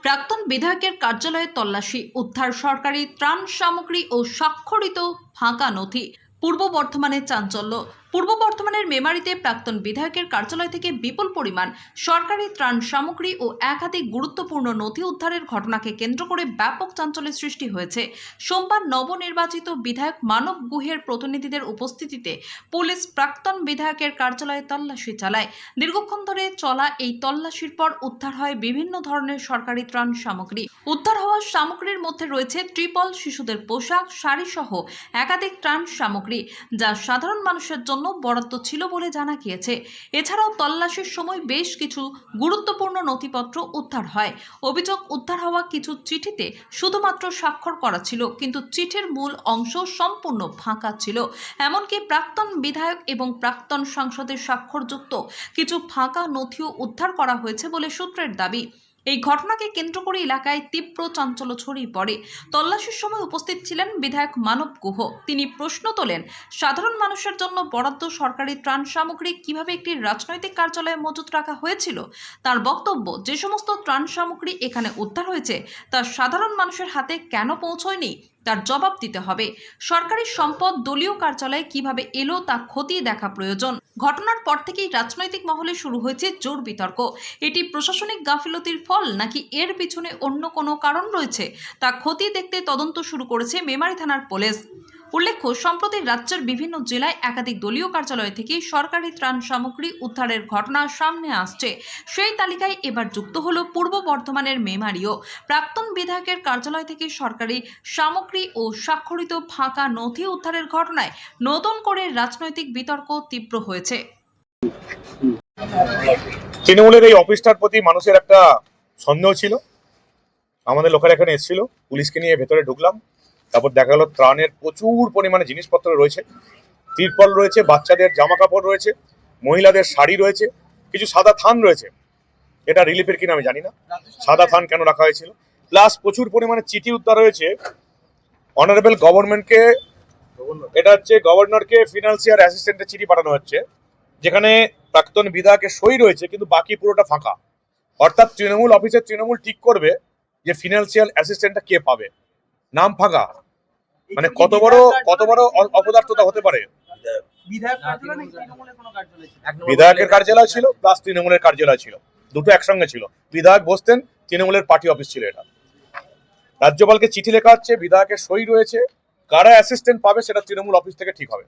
প্রাক্তন বিধায়কের কার্যালয়ে তল্লাশি, উদ্ধার সরকারি ত্রাণ সামগ্রী ও স্বাক্ষরিত ফাঁকা নথি। পূর্ব বর্ধমানে চাঞ্চল্য। পূর্ব বর্ধমানের মেমারিতে প্রাক্তন বিধায়কের কার্যালয় থেকে বিপুল পরিমাণ সরকারি ত্রাণ সামগ্রী ও একাধিক গুরুত্বপূর্ণ নথি উদ্ধারের ঘটনাকে কেন্দ্র করে ব্যাপক চাঞ্চল্যের সৃষ্টি হয়েছে। সোমবার নবনির্বাচিত বিধায়ক মানব গুহের প্রতিনিধিদের উপস্থিতিতে পুলিশ প্রাক্তন বিধায়কের কার্যালয়ে তল্লাশি চালায়। দীর্ঘক্ষণ ধরে চলা এই তল্লাশির পর উদ্ধার হয় বিভিন্ন ধরনের সরকারি ত্রাণ সামগ্রী। উদ্ধার হওয়া সামগ্রীর মধ্যে রয়েছে ত্রিপল, শিশুদের পোশাক, শাড়ি সহ একাধিক ত্রাণ সামগ্রী, যা সাধারণ মানুষের জন্য বরাদ্দ ছিল বলে জানা গিয়েছে। এছাড়াও তল্লাশির সময় বেশ কিছু গুরুত্বপূর্ণ নথিপত্র উদ্ধার হয়। অভিযোগ, উদ্ধার হওয়া কিছু চিঠিতে শুধুমাত্র স্বাক্ষর করা ছিল, কিন্তু চিঠির মূল অংশ সম্পূর্ণ ফাঁকা ছিল। এমনকি প্রাক্তন বিধায়ক এবং প্রাক্তন সাংসদের স্বাক্ষরযুক্ত কিছু ফাঁকা নথিও উদ্ধার করা হয়েছে বলে সূত্রের দাবি। এই ঘটনাকে কেন্দ্র করে এলাকায় তীব্র চাঞ্চল্য ছড়িয়ে পড়ে। তল্লাশির সময় উপস্থিত ছিলেন বিধায়ক মানব গুহ। তিনি প্রশ্ন তোলেন, সাধারণ মানুষের জন্য বরাদ্দ সরকারি ত্রাণ সামগ্রী কিভাবে একটি রাজনৈতিক কার্যালয়ে মজুত রাখা হয়েছিল। তার বক্তব্য, যে সমস্ত ত্রাণ সামগ্রী এখানে উদ্ধার হয়েছে তা সাধারণ মানুষের হাতে কেন পৌঁছয়নি তার জবাব দিতে হবে। সরকারি সম্পদ দলীয় কার্যালয়ে কিভাবে এলো তা খতিয়ে দেখা প্রয়োজন। ঘটনার পর থেকেই রাজনৈতিক মহলে শুরু হয়েছে জোর বিতর্ক। এটি প্রশাসনিক গাফিলতির ফল নাকি এর পিছনে অন্য কোনো কারণ রয়েছে তা খতিয়ে দেখতে তদন্ত শুরু করেছে মেমারি থানার পুলিশ। উল্লেখ্য, সম্প্রতি রাজ্যের বিভিন্ন জেলায় একাধিক দলীয় কার্যালয় থেকে সরকারি ত্রাণ সামগ্রী উদ্ধারের ঘটনা সামনে আসছে। সেই তালিকায় এবার যুক্ত হলো পূর্ব বর্ধমানের মেমারিও। প্রাক্তন বিধায়কের কার্যালয় থেকে সরকারি সামগ্রী ও স্বাক্ষরিত ফাঁকা নথি উদ্ধারের ঘটনায় নতুন করে রাজনৈতিক বিতর্ক তীব্র হয়েছে। তৃণমূলের এই অফিসটার প্রতি মানুষের একটা সন্দেহ ছিল। আমাদের লোকেরা এখানে এসেছিল, পুলিশকে নিয়ে ভেতরে ঢুকলাম। তারপর দেখা গেল ত্রাণের প্রচুর পরিমাণে জিনিসপত্র রয়েছে, তিরপল রয়েছে, বাচ্চাদের জামা কাপড় রয়েছে, মহিলাদের শাড়ি রয়েছে, কিছু সাদা থান রয়েছে। এটা রিলিফের কিনা আমি জানি না, সাদা থান কেন রাখা হয়েছিল। প্লাস প্রচুর পরিমাণে চিঠি উদ্ধার হয়েছে অনারেবল গভর্নমেন্টকে। এটা হচ্ছে গভর্নরকে ফিনান্সিয়াল অ্যাসিস্ট্যান্টের চিঠি পাঠানো হচ্ছে, যেখানে প্রাক্তন বিধায়কের সই রয়েছে, কিন্তু বাকি পুরোটা ফাঁকা। অর্থাৎ তৃণমূল অফিসে তৃণমূল ঠিক করবে যে ফিনান্সিয়াল অ্যাসিস্ট্যান্টটা কে পাবে, নাম ফাঁকা। মানে কত বড় অপদার্থতা হতে পারে। বিধায়কের কার্যালয় ছিল প্লাস তৃণমূলের কার্যালয় ছিল, দুটো একসঙ্গে ছিল। বিধায়ক বসতেন, তৃণমূলের পার্টি অফিস ছিল এটা। রাজ্যপালকে চিঠি লেখা হচ্ছে, বিধায়কের সই রয়েছে, কারা অ্যাসিস্ট্যান্ট পাবে সেটা তৃণমূল অফিস থেকে ঠিক হবে।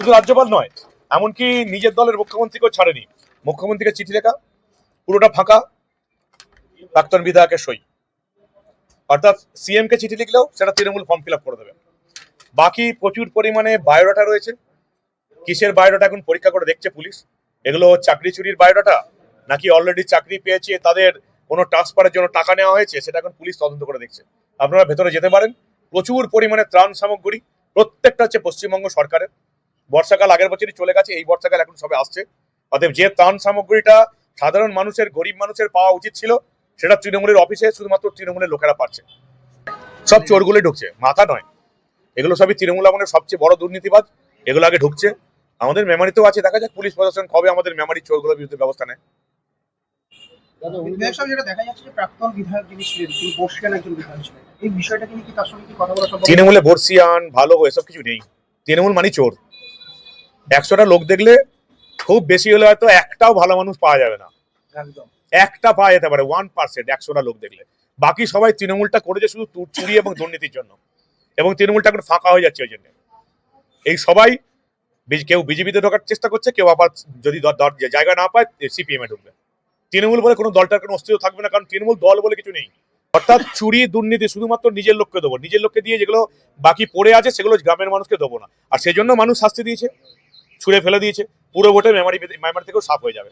শুধু রাজ্যপাল নয়, এমনকি নিজের দলের মুখ্যমন্ত্রীকেও ছাড়েনি। মুখ্যমন্ত্রীকে চিঠি লেখা, পুরোটা ফাঁকা, প্রাক্তন বিধায়কের সই। অর্থাৎ সিএম কে চিঠি লিখলেও সেটা তৃণমূল ফর্ম ফিল আপ করে দেবে। বাকি প্রচুর পরিমাণে বায়োডাটা রয়েছে। কিসের বায়োডাটা এখন পরীক্ষা করে দেখছে পুলিশ। এগুলো চাকরি চুরির বায়োডাটা নাকি অলরেডি চাকরি পেয়েছে তাদের কোনো ট্রান্সফারের জন্য টাকা নেওয়া হয়েছে, সেটা এখন পুলিশ তদন্ত করে দেখছে। আপনারা ভেতরে যেতে পারেন। প্রচুর পরিমাণে ত্রাণ সামগ্রী, প্রত্যেকটা হচ্ছে পশ্চিমবঙ্গ সরকারের। বর্ষাকাল আগের বছরই চলে গেছে, এই বর্ষাকাল এখন সবে আসছে। অতএব যে ত্রাণ সামগ্রীটা সাধারণ মানুষের, গরিব মানুষের পাওয়া উচিত ছিল, সেটা তৃণমূলের অফিসে শুধুমাত্র তৃণমূলের লোকেরা পাচ্ছে। সব চোরগুলোই ঢুকছে, মাথা নয়। এগুলো সবই তৃণমূল আমলের সবচেয়ে বড় দুর্নীতিবাজ, এগুলো আগে ঢুকছে। আমাদের মেমারিতেও আছে, দেখা যাক পুলিশ প্রশাসন কবে আমাদের মেমারির চোরগুলোর বিরুদ্ধে ব্যবস্থা নেয়। তৃণমূলে বর্ষিয়ান ভালো এসব কিছু নেই। তৃণমূল মানে চোর। 100টা লোক দেখলে খুব বেশি হলে হয়তো একটাও ভালো মানুষ পাওয়া যাবে না, একটা পাওয়া যেতে পারে 1%। 100টা লোক দেখলে বাকি সবাই তৃণমূলটা করেছে শুধু চুরি এবং দুর্নীতির জন্য, এবং তৃণমূলটা এখন ফাঁকা হয়ে যাচ্ছে ওই জন্য। এই সবাই কেউ বিজেপিতে ঢোকার চেষ্টা করছে, কেউ আবার যদি জায়গা না পায় সিপিএম এ ঢুকবে। তৃণমূল বলে কোনো দলটার কোনো অস্তিত্ব থাকবে না, কারণ তৃণমূল দল বলে কিছু নেই। অর্থাৎ চুরি দুর্নীতি শুধুমাত্র নিজের লোককে দেবো, নিজের লোককে দিয়ে যেগুলো বাকি পড়ে আছে সেগুলো গ্রামের মানুষকে দেবো না। আর সেই জন্য মানুষ শাস্তি দিয়েছে, ছুঁড়ে ফেলে দিয়েছে। পুরো ভোটে মেমারি থেকেও সাফ হয়ে যাবে।